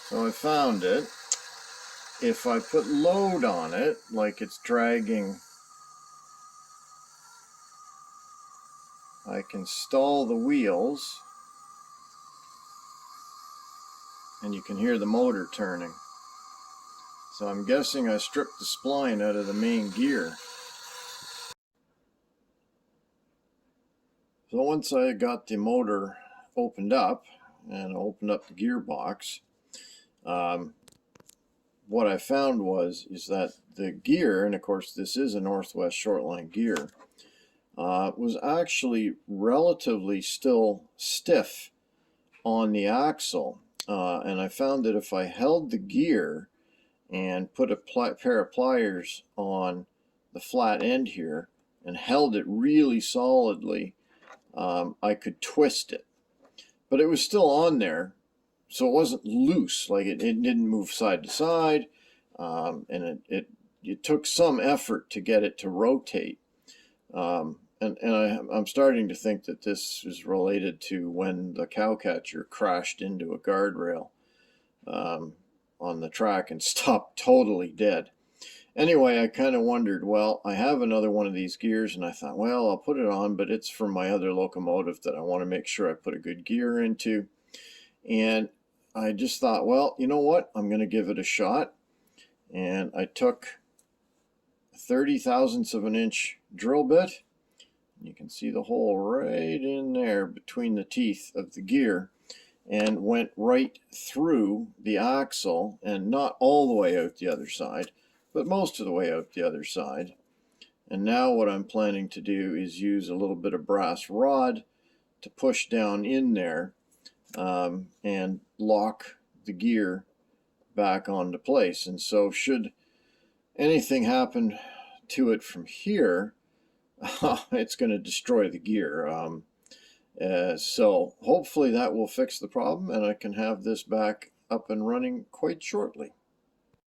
So I found it. If I put load on it, like it's dragging, I can stall the wheels and you can hear the motor turning. So I'm guessing I stripped the spline out of the main gear. So once I got the motor opened up and opened up the gearbox, what I found is that the gear, and of course this is a Northwest Shortline gear, was actually relatively still stiff on the axle. And I found that if I held the gear and put a pair of pliers on the flat end here and held it really solidly, I could twist it. But it was still on there, so it wasn't loose, like it didn't move side to side, and it took some effort to get it to rotate. And I'm starting to think that this is related to when the cowcatcher crashed into a guardrail on the track and stopped totally dead. Anyway, I kind of wondered, well, I have another one of these gears, and I thought, well, I'll put it on, but it's for my other locomotive that I want to make sure I put a good gear into. And I just thought, well, you know what? I'm going to give it a shot. And I took a 30/1000 of an inch drill bit. You can see the hole right in there between the teeth of the gear, and went right through the axle, and not all the way out the other side, but most of the way out the other side. And now what I'm planning to do is use a little bit of brass rod to push down in there and lock the gear back onto place. And so should anything happen to it from here, it's going to destroy the gear. So hopefully that will fix the problem, and I can have this back up and running quite shortly.